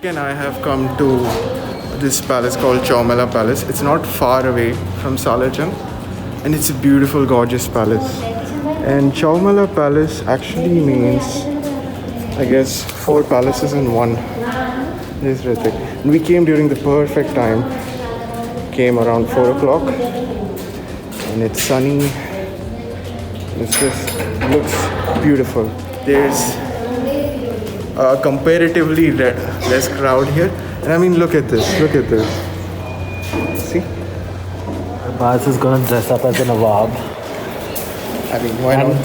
And I have come to this palace called Chowmahalla Palace. It's not far away from Salar, and it's a beautiful, gorgeous palace. And Chowmahalla Palace actually means, I guess, 4 palaces in one. This is Hrithik. And we came during the perfect time. Came around 4 o'clock, and it's sunny. It just looks beautiful. There's comparatively less crowd here, and I mean, look at this. See? Baz is gonna dress up as a Nawab. I mean, why not?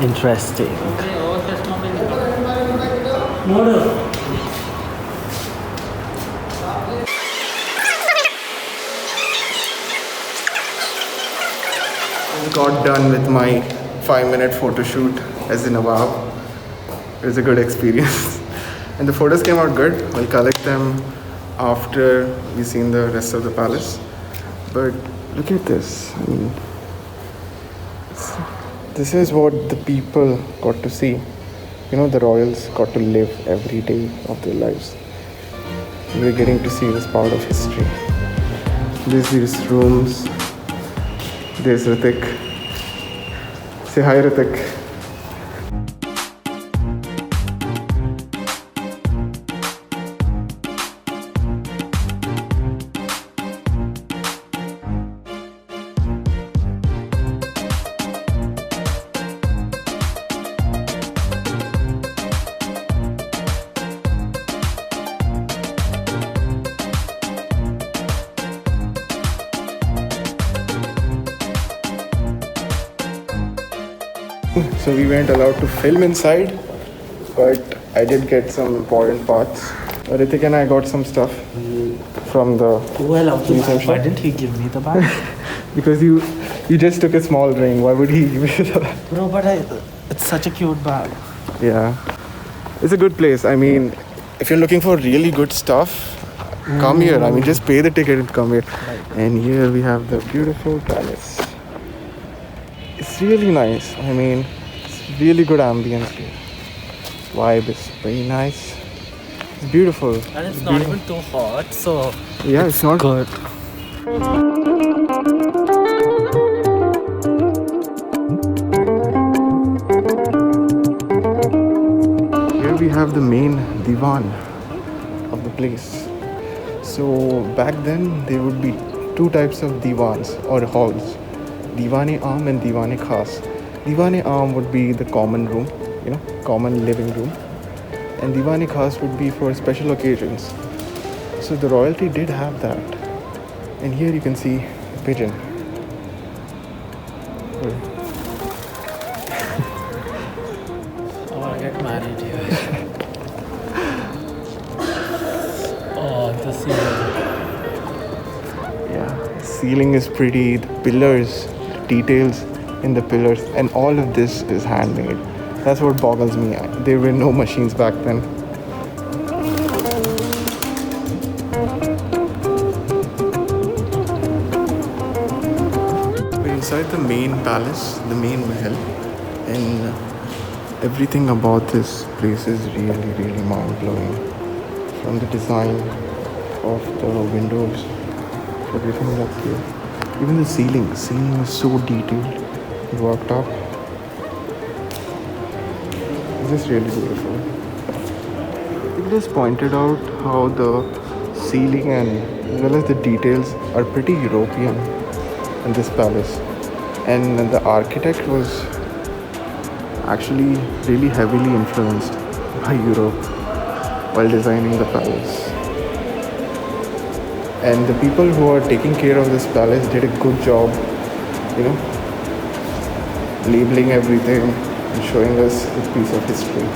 Interesting. Got done with my 5-minute photo shoot as a Nawab. It was a good experience. And the photos came out good. We'll collect them after we've seen the rest of the palace. But look at this. I mean, this is what the people got to see. You know, the royals got to live every day of their lives. We're getting to see this part of history. There's these rooms. There's Hrithik. Say hi, Hrithik. So we weren't allowed to film inside, but I did get some important parts. Hrithik and I got some stuff from the Nizam shop. Why didn't he give me the bag? Because you just took a small ring. Why would he give you the bag? No, but it's such a cute bag. Yeah. It's a good place. I mean, if you're looking for really good stuff, come here. I mean, just pay the ticket and come here. Right. And here we have the beautiful palace. It's really nice. I mean, it's really good ambience here. Vibe is very nice. It's beautiful. And it's not even too hot, so Yeah, it's not good. Here we have the main divan of the place. So back then there would be 2 types of divans or halls. Diwan-e-Aam and Diwan-e-Khas. Diwan-e-Aam would be the common room, common living room. And Diwan-e-Khas would be for special occasions. So the royalty did have that. And here you can see a pigeon. I want to get married here. Oh, the ceiling. Yeah, the ceiling is pretty, the pillars, details in the pillars, and all of this is handmade. That's what boggles me. There were no machines back then. We're inside the main palace, the main mahal, and everything about this place is really, really mind-blowing. From the design of the windows, everything that's here. Even the ceiling is so detailed, worked up. It's just really beautiful. It just pointed out how the ceiling and as well as the details are pretty European in this palace. And the architect was actually really heavily influenced by Europe while designing the palace. And the people who are taking care of this palace did a good job, labeling everything and showing us a piece of history.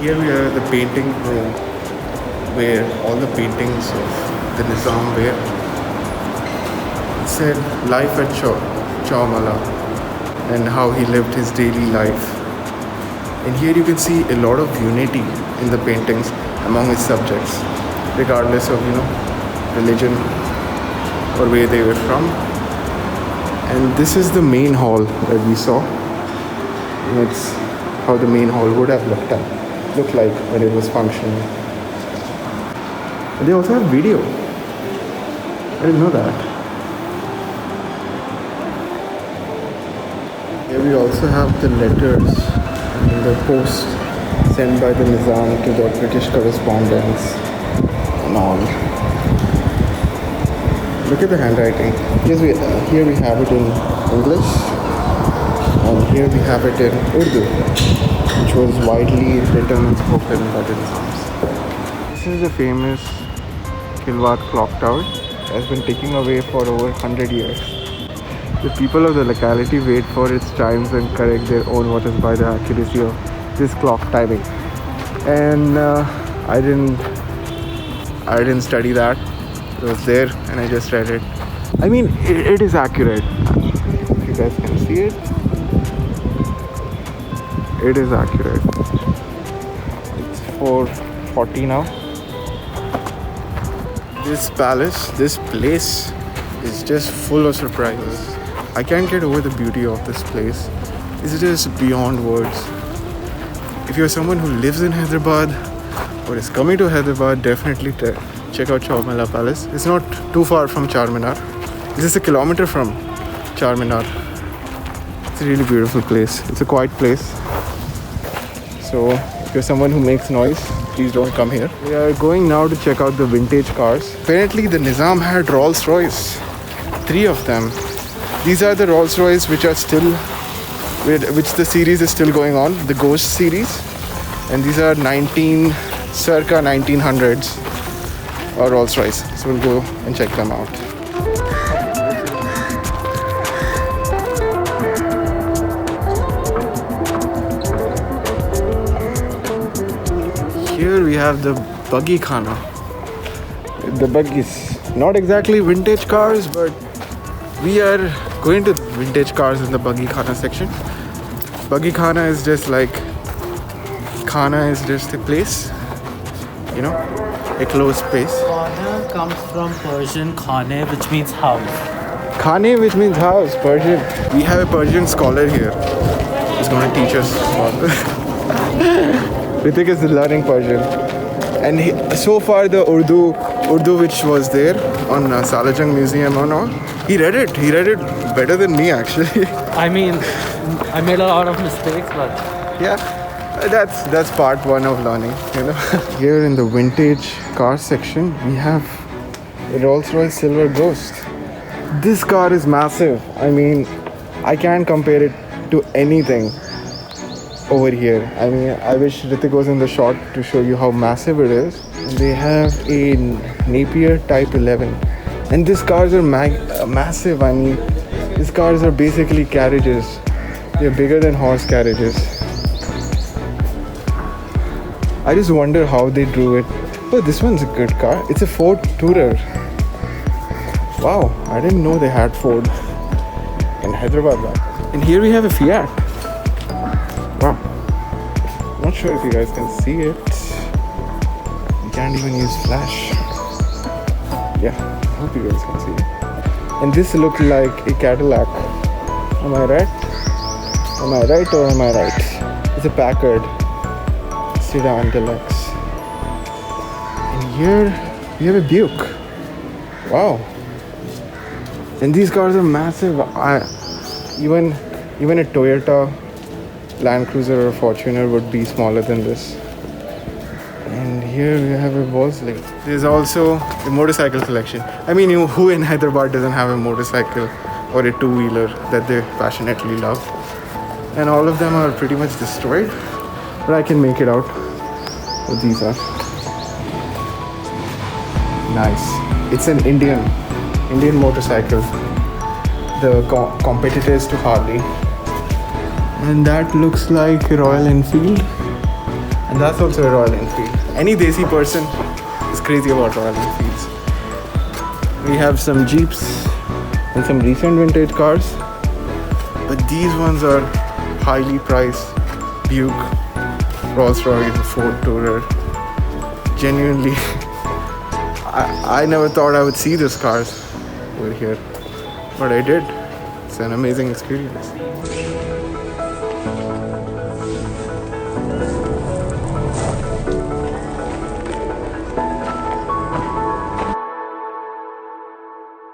Here we are at the painting room where all the paintings of the Nizam were. It said life at Chowmahalla and how he lived his daily life. And here you can see a lot of unity in the paintings among his subjects, regardless of, religion or where they were from. And this is the main hall that we saw. It's how the main hall would have looked like when it was functioning. They also have video. I didn't know that. Here we also have the letters and the post sent by the Nizam to the British correspondents and all. Look at the handwriting. Here we have it in English, and here we have it in Urdu, which was widely written and spoken by the Nizams. This is the famous Kilwat clock tower. It has been ticking away for over 100 years. The people of the locality wait for its chimes and correct their own watches by the accuracy of this clock timing. And I didn't study that. It was there and I just read it. I mean, it is accurate. If you guys can see it, it is accurate. It's 4:40 now. This palace, this place is just full of surprises. I can't get over the beauty of this place. It's just beyond words. If you're someone who lives in Hyderabad or is coming to Hyderabad, definitely check out Chowmahalla Palace. It's not too far from Charminar. It's just a kilometer from Charminar. It's a really beautiful place. It's a quiet place. So if you're someone who makes noise, please don't come here. We are going now to check out the vintage cars. Apparently the Nizam had Rolls Royce. 3 of them. These are the Rolls Royce which the series is still going on, the Ghost series. And these are circa 1900s Rolls Royce. So we'll go and check them out. Here we have the buggy khana. The buggies. Not exactly vintage cars, but we are going to vintage cars in the buggy khana section. Buggy khana is just like, khana is just a place, you know, a closed space. Khana comes from Persian khane, which means house. Khane, which means house, Persian. We have a Persian scholar here who's going to teach us. Hrithik is learning Persian. And so far the Urdu which was there on Salar Jung Museum and all, he read it better than me actually. I mean, I made a lot of mistakes, but yeah, that's part one of learning, you know. Here in the vintage car section, we have a Rolls-Royce Silver Ghost. This car is massive. I mean, I can't compare it to anything over here. I mean, I wish Hrithik was in the shot to show you how massive it is. They have a Napier Type 11. And these cars are massive. I mean, these cars are basically carriages. They're bigger than horse carriages. I just wonder how they drew it. Oh, this one's a good car. It's a Ford Tourer. Wow, I didn't know they had Ford in Hyderabad. And here we have a Fiat. Wow. Not sure if you guys can see it. You can't even use flash. Yeah, I hope you guys can see it. And this looks like a Cadillac. Am I right? Am I right or am I right? It's a Packard Sedan Deluxe. And here we have a Buick. Wow. And these cars are massive. Even a Toyota Land Cruiser or Fortuner would be smaller than this. And here we have a Wolseley. There's also a motorcycle collection. I mean, who in Hyderabad doesn't have a motorcycle or a two-wheeler that they passionately love? And all of them are pretty much destroyed, but I can make it out what these are. Nice. It's an Indian motorcycle. The competitors to Harley. And that looks like a Royal Enfield. And that's also a Royal Enfield. Any Desi person is crazy about Royal Enfields. We have some Jeeps and some recent vintage cars. But these ones are highly priced. Buick, Rolls-Royce, Ford Tourer. Genuinely, I never thought I would see these cars over here. But I did. It's an amazing experience.